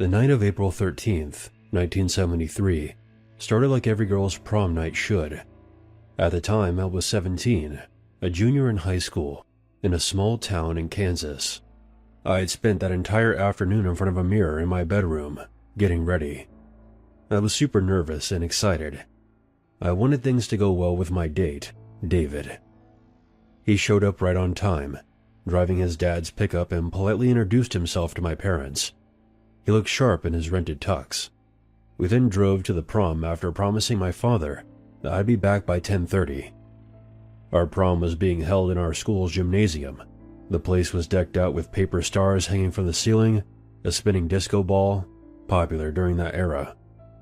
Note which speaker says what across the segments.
Speaker 1: The night of April 13th, 1973, started like every girl's prom night should. At the time, I was 17, a junior in high school, in a small town in Kansas. I had spent that entire afternoon in front of a mirror in my bedroom, getting ready. I was super nervous and excited. I wanted things to go well with my date, David. He showed up right on time, driving his dad's pickup, and politely introduced himself to my parents. He looked sharp in his rented tux. We then drove to the prom after promising my father that I'd be back by 10:30. Our prom was being held in our school's gymnasium. The place was decked out with paper stars hanging from the ceiling, a spinning disco ball, popular during that era,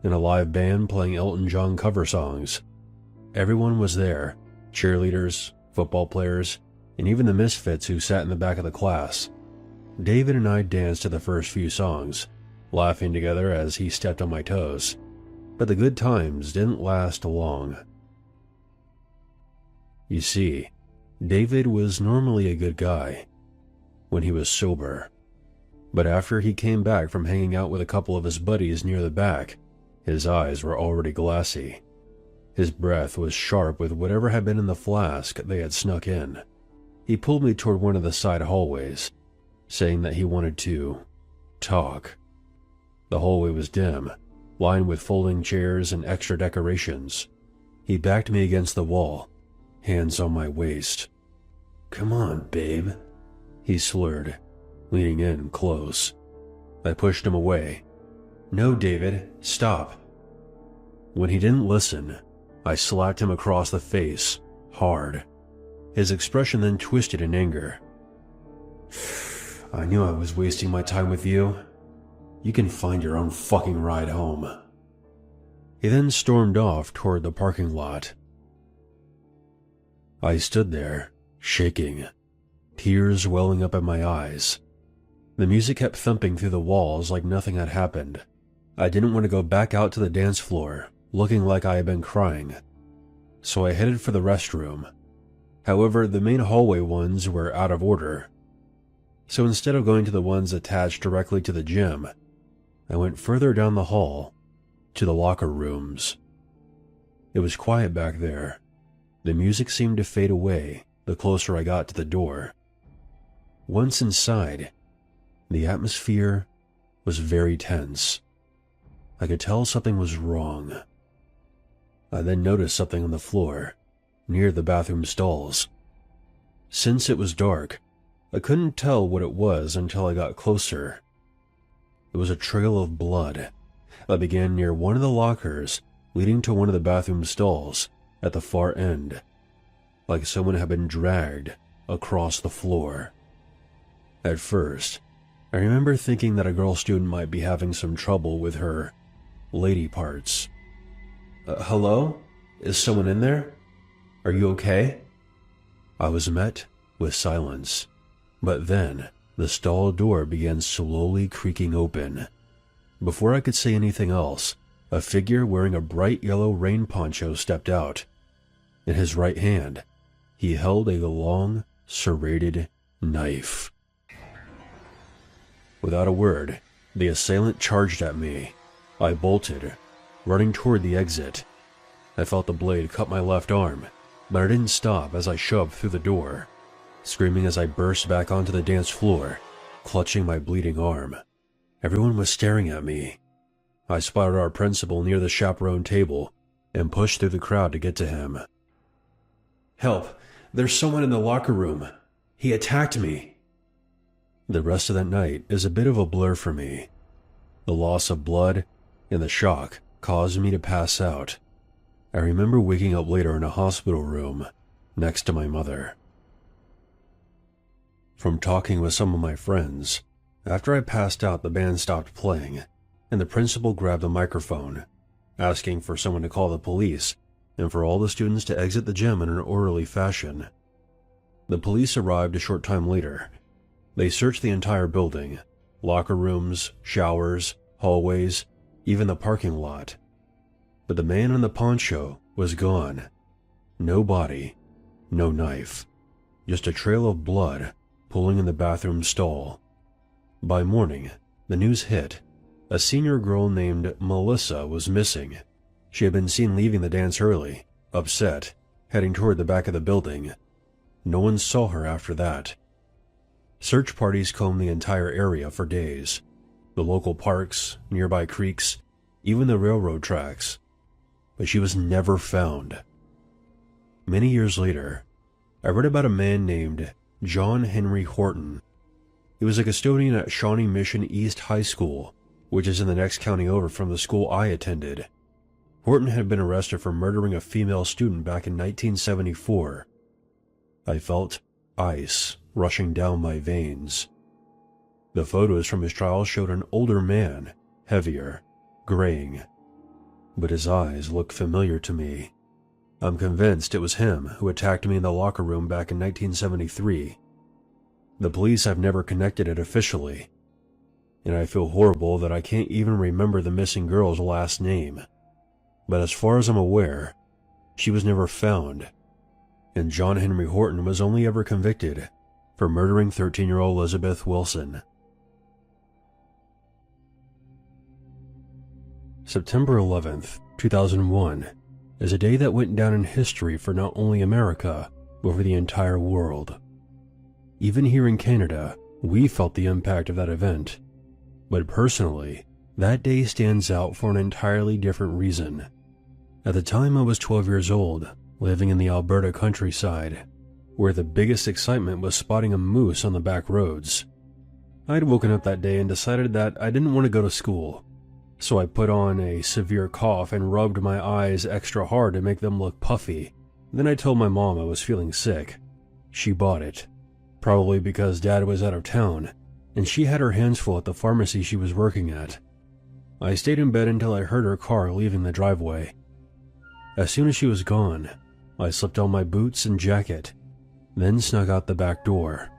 Speaker 1: and a live band playing Elton John cover songs. Everyone was there, cheerleaders, football players, and even the misfits who sat in the back of the class. David and I danced to the first few songs, laughing together as he stepped on my toes. But the good times didn't last long. You see, David was normally a good guy when he was sober. But after he came back from hanging out with a couple of his buddies near the back, his eyes were already glassy. His breath was sharp with whatever had been in the flask they had snuck in. He pulled me toward one of the side hallways, saying that he wanted to talk. The hallway was dim, lined with folding chairs and extra decorations. He backed me against the wall, hands on my waist. "Come on, babe," he slurred, leaning in close. I pushed him away. "No, David, stop." When he didn't listen, I slapped him across the face, hard. His expression then twisted in anger. "I knew I was wasting my time with you. You can find your own fucking ride home." He then stormed off toward the parking lot. I stood there, shaking, tears welling up in my eyes. The music kept thumping through the walls like nothing had happened. I didn't want to go back out to the dance floor, looking like I had been crying. So I headed for the restroom. However, the main hallway ones were out of order. So instead of going to the ones attached directly to the gym, I went further down the hall, to the locker rooms. It was quiet back there. The music seemed to fade away the closer I got to the door. Once inside, the atmosphere was very tense. I could tell something was wrong. I then noticed something on the floor, near the bathroom stalls. Since it was dark, I couldn't tell what it was until I got closer. It was a trail of blood that began near one of the lockers leading to one of the bathroom stalls at the far end, like someone had been dragged across the floor. At first, I remember thinking that a girl student might be having some trouble with her lady parts. "Hello? Is someone in there? Are you okay?" I was met with silence. But then, the stall door began slowly creaking open. Before I could say anything else, a figure wearing a bright yellow rain poncho stepped out. In his right hand, he held a long, serrated knife. Without a word, the assailant charged at me. I bolted, running toward the exit. I felt the blade cut my left arm, but I didn't stop as I shoved through the door, screaming as I burst back onto the dance floor, clutching my bleeding arm. Everyone was staring at me. I spotted our principal near the chaperone table and pushed through the crowd to get to him. "Help! There's someone in the locker room. He attacked me." The rest of that night is a bit of a blur for me. The loss of blood and the shock caused me to pass out. I remember waking up later in a hospital room next to my mother. From talking with some of my friends, after I passed out, the band stopped playing, and the principal grabbed a microphone, asking for someone to call the police and for all the students to exit the gym in an orderly fashion. The police arrived a short time later. They searched the entire building, locker rooms, showers, hallways, even the parking lot. But the man in the poncho was gone. No body, no knife, just a trail of blood pooling in the bathroom stall. By morning, the news hit, A senior girl named Melissa was missing. She had been seen leaving the dance early, upset, heading toward the back of the building. No one saw her after that. Search parties combed the entire area for days. The local parks, nearby creeks, even the railroad tracks. But she was never found. Many years later, I read about a man named John Henry Horton. He was a custodian at Shawnee Mission East High School, which is in the next county over from the school I attended. Horton had been arrested for murdering a female student back in 1974. I felt ice rushing down my veins. The photos from his trial showed an older man, heavier, graying. But his eyes looked familiar to me. I'm convinced it was him who attacked me in the locker room back in 1973. The police have never connected it officially, and I feel horrible that I can't even remember the missing girl's last name. But as far as I'm aware, she was never found, and John Henry Horton was only ever convicted for murdering 13-year-old Elizabeth Wilson. September 11th, 2001 is a day that went down in history for not only America, but for the entire world. Even here in Canada, we felt the impact of that event. But personally, that day stands out for an entirely different reason. At the time, I was 12 years old, living in the Alberta countryside, where the biggest excitement was spotting a moose on the back roads. I'd woken up that day and decided that I didn't want to go to school, so I put on a severe cough and rubbed my eyes extra hard to make them look puffy. Then I told my mom I was feeling sick. She bought it, probably because Dad was out of town, and she had her hands full at the pharmacy she was working at. I stayed in bed until I heard her car leaving the driveway. As soon as she was gone, I slipped on my boots and jacket, then snuck out the back door.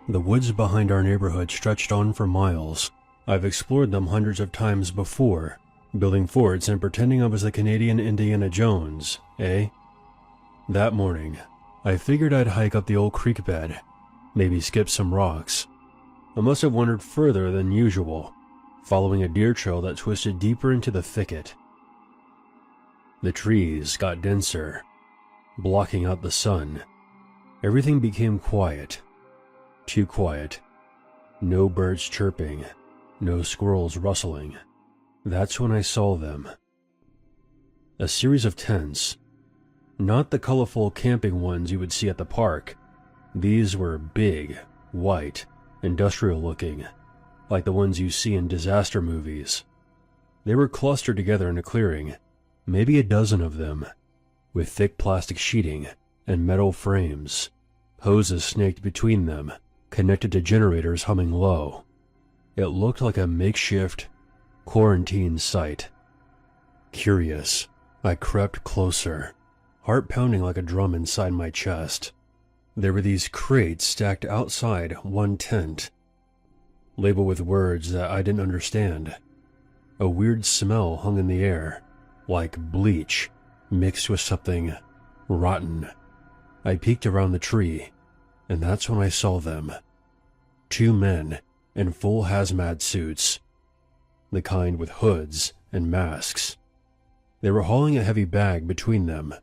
Speaker 1: The woods behind our neighborhood stretched on for miles. I've explored them hundreds of times before, building forts and pretending I was the Canadian Indiana Jones, eh? That morning, I figured I'd hike up the old creek bed, maybe skip some rocks. I must have wandered further than usual, following a deer trail that twisted deeper into the thicket. The trees got denser, blocking out the sun. Everything became quiet. Too quiet. No birds chirping, no squirrels rustling. That's when I saw them. A series of tents. Not the colorful camping ones you would see at the park. These were big, white, industrial-looking, like the ones you see in disaster movies. They were clustered together in a clearing, maybe a dozen of them, with thick plastic sheeting and metal frames, hoses snaked between them, connected to generators humming low. It looked like a makeshift quarantine site. Curious, I crept closer, heart pounding like a drum inside my chest. There were these crates stacked outside one tent, labeled with words that I didn't understand. A weird smell hung in the air, like bleach mixed with something rotten. I peeked around the tree, and that's when I saw them. Two men in full hazmat suits, the kind with hoods and masks. They were hauling a heavy bag between them.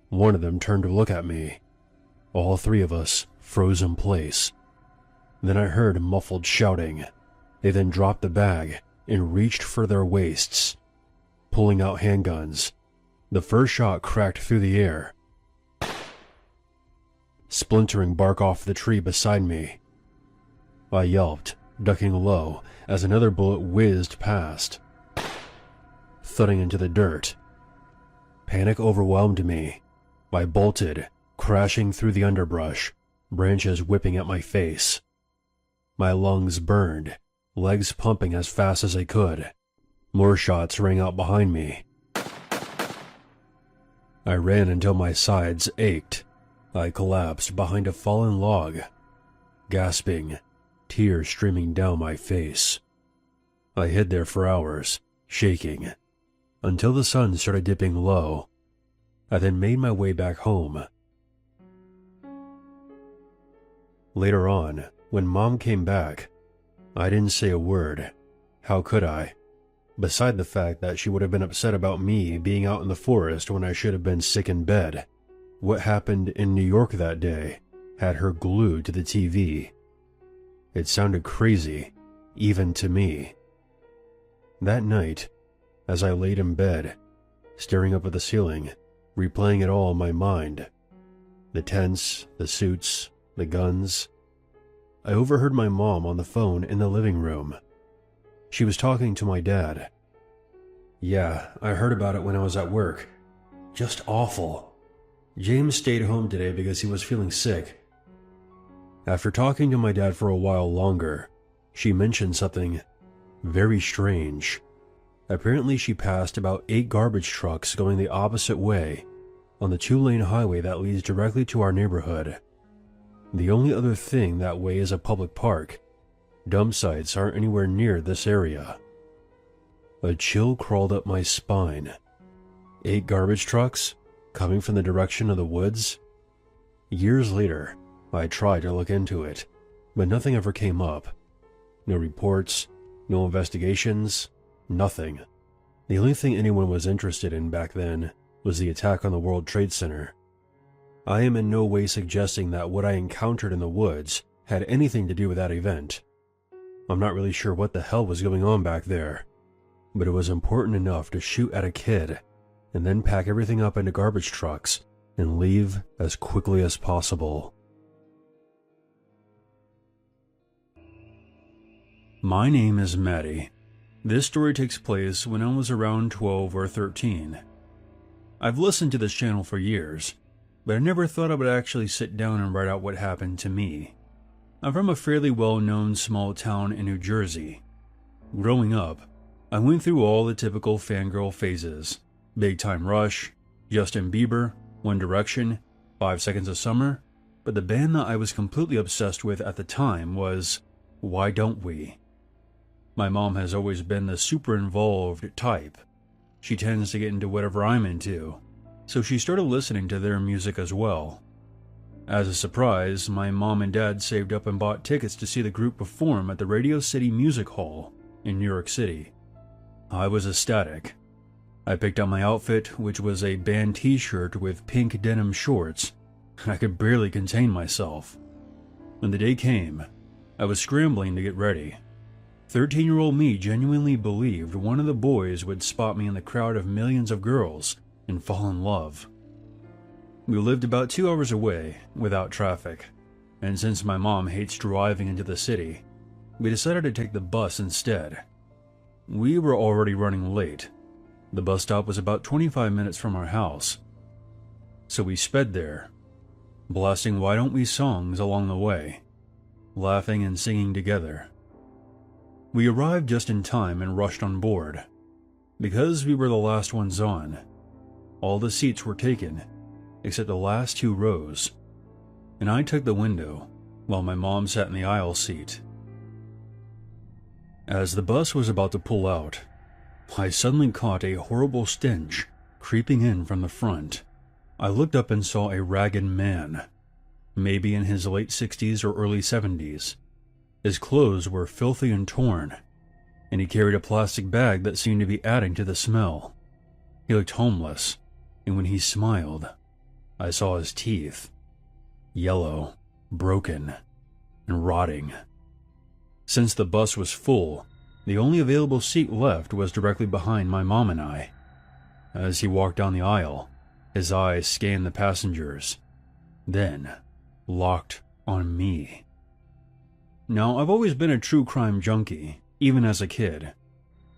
Speaker 1: One of them turned to look at me. All three of us froze in place. Then I heard muffled shouting. They then dropped the bag and reached for their waists, pulling out handguns. The first shot cracked through the air, splintering bark off the tree beside me. I yelped, ducking low as another bullet whizzed past, thudding into the dirt. Panic overwhelmed me. I bolted, crashing through the underbrush, branches whipping at my face. My lungs burned, legs pumping as fast as I could. More shots rang out behind me. I ran until my sides ached. I collapsed behind a fallen log, gasping, tears streaming down my face. I hid there for hours, shaking, until the sun started dipping low. I then made my way back home. Later on, when Mom came back, I didn't say a word. How could I? Beside the fact that she would have been upset about me being out in the forest when I should have been sick in bed, what happened in New York that day had her glued to the TV. It sounded crazy, even to me. That night, as I laid in bed, staring up at the ceiling, replaying it all in my mind, the tents, the suits, the guns, I overheard my mom on the phone in the living room. She was talking to my dad. "Yeah, I heard about it when I was at work. Just awful. James stayed home today because he was feeling sick." After talking to my dad for a while longer, she mentioned something very strange. Apparently she passed about 8 garbage trucks going the opposite way on the 2-lane highway that leads directly to our neighborhood. The only other thing that way is a public park. Dump sites aren't anywhere near this area. A chill crawled up my spine. 8 garbage trucks coming from the direction of the woods? Years later, I tried to look into it, but nothing ever came up. No reports, no investigations, nothing. The only thing anyone was interested in back then was the attack on the World Trade Center. I am in no way suggesting that what I encountered in the woods had anything to do with that event. I'm not really sure what the hell was going on back there, but it was important enough to shoot at a kid and then pack everything up into garbage trucks and leave as quickly as possible. My name is Maddie. This story takes place when I was around 12 or 13. I've listened to this channel for years, but I never thought I would actually sit down and write out what happened to me. I'm from a fairly well-known small town in New Jersey. Growing up, I went through all the typical fangirl phases: Big Time Rush, Justin Bieber, One Direction, 5 Seconds of Summer, but the band that I was completely obsessed with at the time was Why Don't We? My mom has always been the super involved type. She tends to get into whatever I'm into, so she started listening to their music as well. As a surprise, my mom and dad saved up and bought tickets to see the group perform at the Radio City Music Hall in New York City. I was ecstatic. I picked out my outfit, which was a band t-shirt with pink denim shorts. I could barely contain myself. When the day came, I was scrambling to get ready. 13-year-old me genuinely believed one of the boys would spot me in the crowd of millions of girls and fall in love. We lived about 2 hours away, without traffic, and since my mom hates driving into the city, we decided to take the bus instead. We were already running late. The bus stop was about 25 minutes from our house, so we sped there, blasting Why Don't We songs along the way, laughing and singing together. We arrived just in time and rushed on board. Because we were the last ones on, all the seats were taken except the last 2 rows, and I took the window while my mom sat in the aisle seat. As the bus was about to pull out, I suddenly caught a horrible stench creeping in from the front. I looked up and saw a ragged man, maybe in his late 60s or early 70s. His clothes were filthy and torn, and he carried a plastic bag that seemed to be adding to the smell. He looked homeless, and when he smiled, I saw his teeth. Yellow, broken, and rotting. Since the bus was full, the only available seat left was directly behind my mom and I. As he walked down the aisle, his eyes scanned the passengers, then locked on me. Now, I've always been a true crime junkie, even as a kid,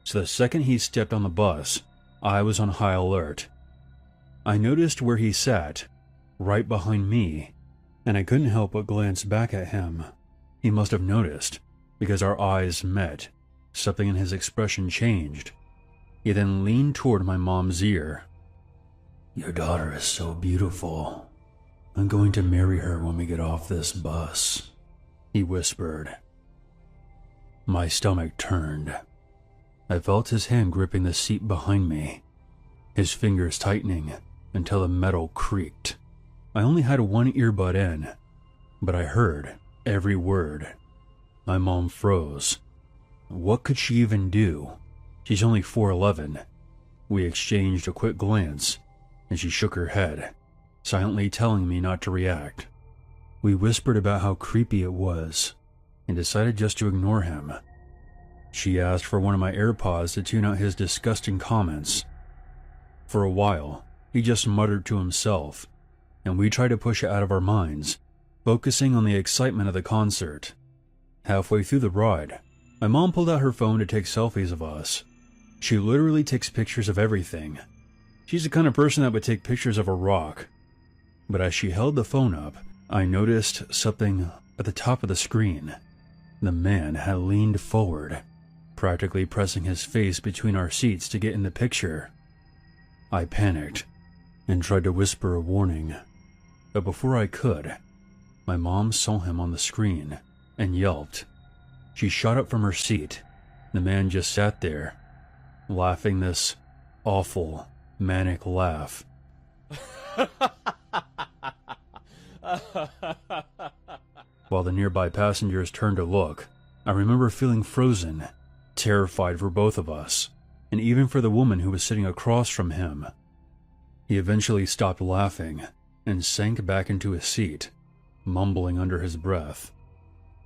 Speaker 1: so the second he stepped on the bus, I was on high alert. I noticed where he sat, right behind me, and I couldn't help but glance back at him. He must have noticed, because our eyes met. Something in his expression changed. He then leaned toward my mom's ear. "Your daughter is so beautiful. I'm going to marry her when we get off this bus," he whispered. My stomach turned. I felt his hand gripping the seat behind me, his fingers tightening until the metal creaked. I only had one earbud in, but I heard every word. My mom froze. What could she even do? She's only 4'11". We exchanged a quick glance, and she shook her head, silently telling me not to react. We whispered about how creepy it was, and decided just to ignore him. She asked for one of my AirPods to tune out his disgusting comments. For a while, he just muttered to himself, and we tried to push it out of our minds, focusing on the excitement of the concert. Halfway through the ride, my mom pulled out her phone to take selfies of us. She literally takes pictures of everything. She's the kind of person that would take pictures of a rock. But as she held the phone up, I noticed something at the top of the screen. The man had leaned forward, practically pressing his face between our seats to get in the picture. I panicked and tried to whisper a warning, but before I could, my mom saw him on the screen and yelped. She shot up from her seat. The man just sat there, laughing this awful, manic laugh. While the nearby passengers turned to look, I remember feeling frozen, terrified for both of us, and even for the woman who was sitting across from him. He eventually stopped laughing and sank back into his seat, mumbling under his breath.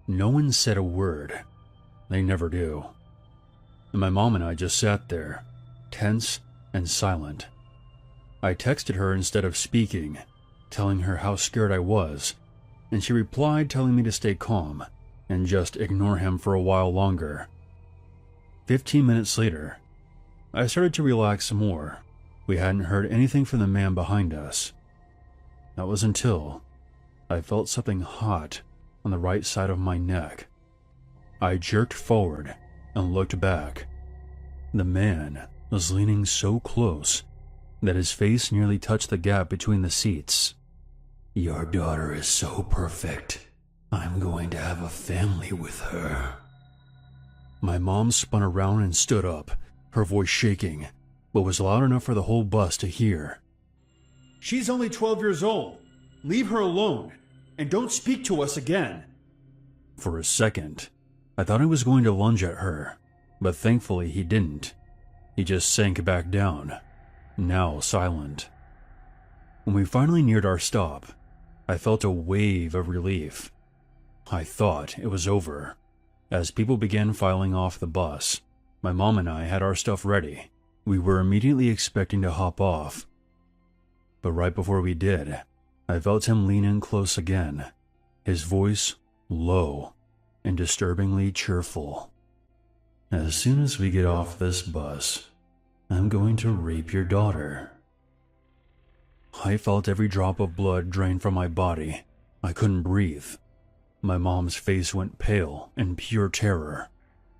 Speaker 1: No one said a word. They never do. And my mom and I just sat there, tense and silent. I texted her instead of speaking, telling her how scared I was, and she replied telling me to stay calm and just ignore him for a while longer. 15 minutes later, I started to relax more. We hadn't heard anything from the man behind us. That was until I felt something hot on the right side of my neck. I jerked forward and looked back. The man was leaning so close that his face nearly touched the gap between the seats. "Your daughter is so perfect. I'm going to have a family with her." My mom spun around and stood up, her voice shaking, but was loud enough for the whole bus to hear. "She's only 12 years old. Leave her alone, and don't speak to us again." For a second, I thought he was going to lunge at her, but thankfully he didn't. He just sank back down, now silent. When we finally neared our stop, I felt a wave of relief. I thought it was over. As people began filing off the bus, my mom and I had our stuff ready. We were immediately expecting to hop off. But right before we did, I felt him lean in close again, his voice low and disturbingly cheerful. "As soon as we get off this bus, I'm going to rape your daughter." I felt every drop of blood drain from my body. I couldn't breathe. My mom's face went pale in pure terror.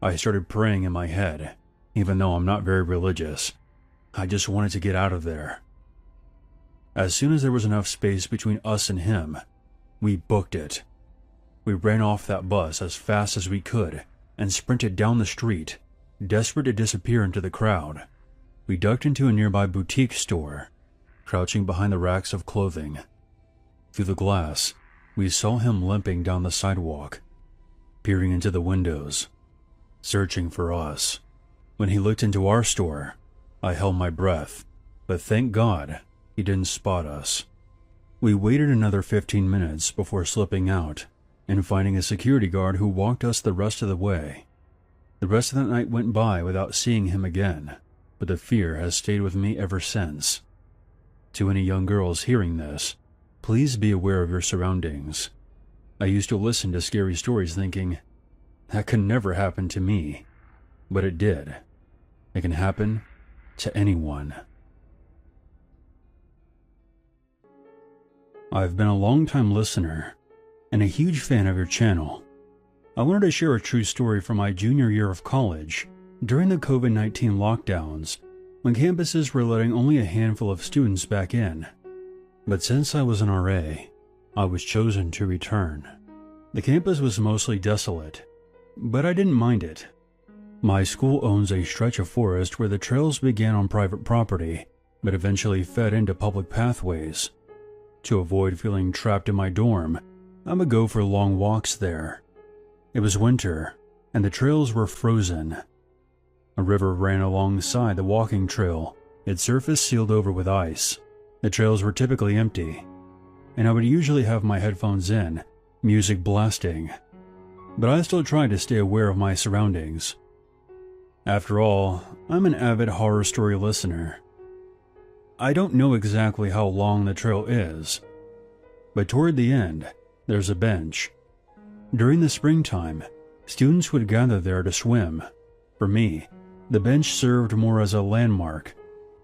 Speaker 1: I started praying in my head, even though I'm not very religious. I just wanted to get out of there. As soon as there was enough space between us and him, we booked it. We ran off that bus as fast as we could and sprinted down the street, desperate to disappear into the crowd. We ducked into a nearby boutique store, crouching behind the racks of clothing. Through the glass, we saw him limping down the sidewalk, peering into the windows, searching for us. When he looked into our store, I held my breath, but thank God he didn't spot us. We waited another 15 minutes before slipping out and finding a security guard who walked us the rest of the way. The rest of that night went by without seeing him again, but the fear has stayed with me ever since. To any young girls hearing this, please be aware of your surroundings. I used to listen to scary stories thinking, that could never happen to me, but it did. It can happen to anyone. I've been a long-time listener and a huge fan of your channel. I wanted to share a true story from my junior year of college during the COVID-19 lockdowns when campuses were letting only a handful of students back in. But since I was an RA, I was chosen to return. The campus was mostly desolate, but I didn't mind it. My school owns a stretch of forest where the trails began on private property, but eventually fed into public pathways. To avoid feeling trapped in my dorm, I would go for long walks there.
Speaker 2: It was winter, and the trails were frozen. A river ran alongside the walking trail, its surface sealed over with ice. The trails were typically empty, and I would usually have my headphones in, music blasting. But I still tried to stay aware of my surroundings. After all, I'm an avid horror story listener. I don't know exactly how long the trail is, but toward the end, there's a bench. During the springtime, students would gather there to swim. For me, the bench served more as a landmark.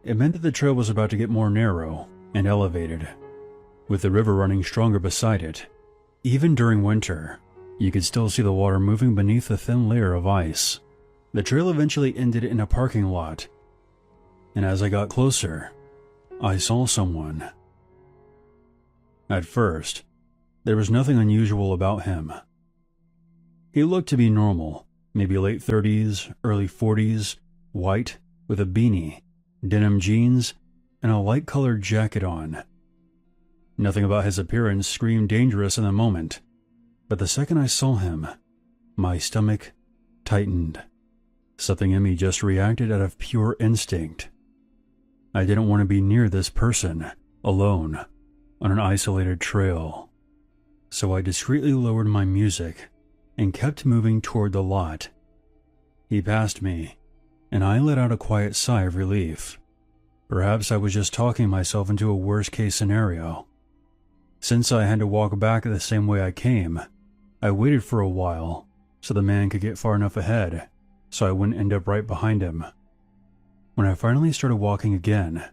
Speaker 2: It meant that the trail was about to get more narrow and elevated, with the river running stronger beside it. Even during winter, you could still see the water moving beneath a thin layer of ice. The trail eventually ended in a parking lot, and as I got closer, I saw someone. At first, there was nothing unusual about him. He looked to be normal, maybe late 30s, early 40s, white, with a beanie, denim jeans, and a light-colored jacket on. Nothing about his appearance screamed dangerous in the moment, but the second I saw him, my stomach tightened. Something in me just reacted out of pure instinct. I didn't want to be near this person, alone, on an isolated trail. So I discreetly lowered my music and kept moving toward the lot. He passed me, and I let out a quiet sigh of relief. Perhaps I was just talking myself into a worst-case scenario. Since I had to walk back the same way I came, I waited for a while so the man could get far enough ahead so I wouldn't end up right behind him. When I finally started walking again,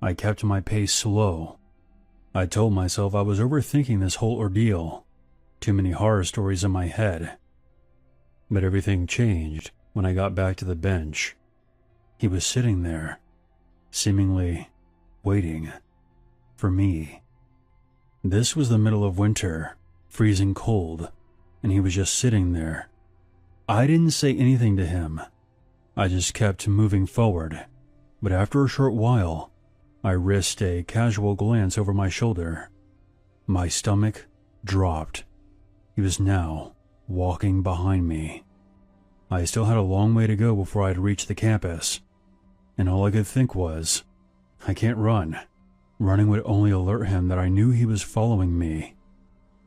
Speaker 2: I kept my pace slow. I told myself I was overthinking this whole ordeal. Too many horror stories in my head. But everything changed when I got back to the bench. He was sitting there, seemingly waiting for me. This was the middle of winter, freezing cold, and he was just sitting there. I didn't say anything to him. I just kept moving forward, but after a short while, I risked a casual glance over my shoulder. My stomach dropped. He was now walking behind me. I still had a long way to go before I'd reach the campus, and all I could think was, I can't run. Running would only alert him that I knew he was following me.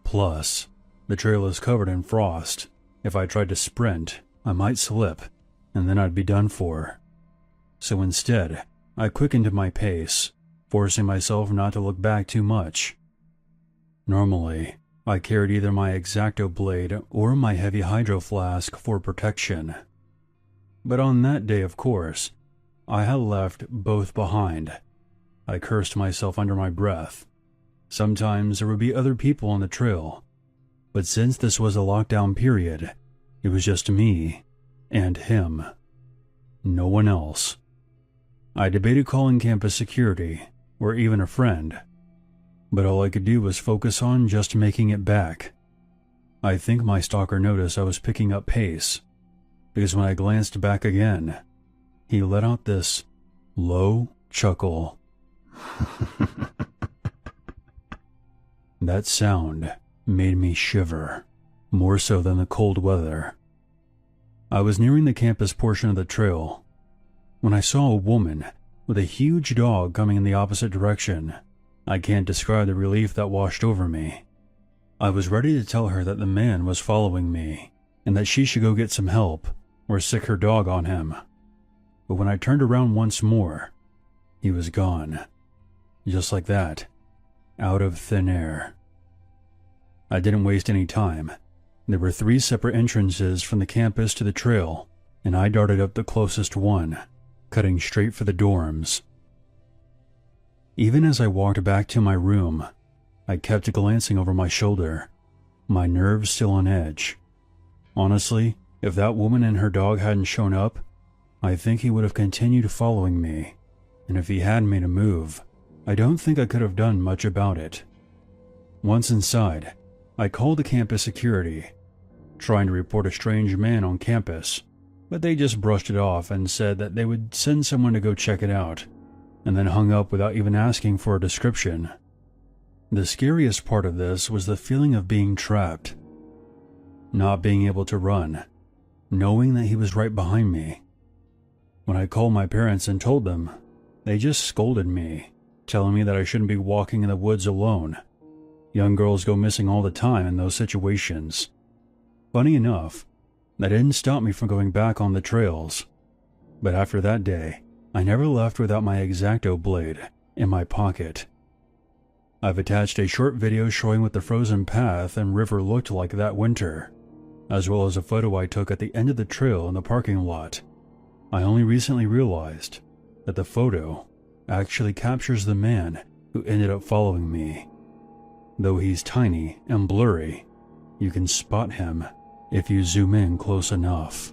Speaker 2: Plus, the trail is covered in frost. If I tried to sprint, I might slip, and then I'd be done for. So instead, I quickened my pace, forcing myself not to look back too much. Normally, I carried either my X-Acto blade or my heavy hydro flask for protection. But on that day, of course, I had left both behind. I cursed myself under my breath. Sometimes there would be other people on the trail, but since this was a lockdown period, it was just me and him. No one else. I debated calling campus security, or even a friend, but all I could do was focus on just making it back. I think my stalker noticed I was picking up pace, because when I glanced back again, he let out this low chuckle. That sound made me shiver, more so than the cold weather. I was nearing the campus portion of the trail when I saw a woman with a huge dog coming in the opposite direction. I can't describe the relief that washed over me. I was ready to tell her that the man was following me and that she should go get some help or sick her dog on him. But when I turned around once more, he was gone. Just like that, out of thin air. I didn't waste any time. There were 3 separate entrances from the campus to the trail, and I darted up the closest one, cutting straight for the dorms. Even as I walked back to my room, I kept glancing over my shoulder, my nerves still on edge. Honestly, if that woman and her dog hadn't shown up, I think he would have continued following me, and if he had made a move, I don't think I could have done much about it. Once inside, I called the campus security, trying to report a strange man on campus, but they just brushed it off and said that they would send someone to go check it out, and then hung up without even asking for a description. The scariest part of this was the feeling of being trapped. not being able to run, knowing that he was right behind me. When I called my parents and told them, they just scolded me, telling me that I shouldn't be walking in the woods alone. Young girls go missing all the time in those situations. Funny enough, that didn't stop me from going back on the trails. But after that day, I never left without my X-Acto blade in my pocket. I've attached a short video showing what the frozen path and river looked like that winter, as well as a photo I took at the end of the trail in the parking lot. I only recently realized that the photo actually captures the man who ended up following me. Though he's tiny and blurry, you can spot him if you zoom in close enough.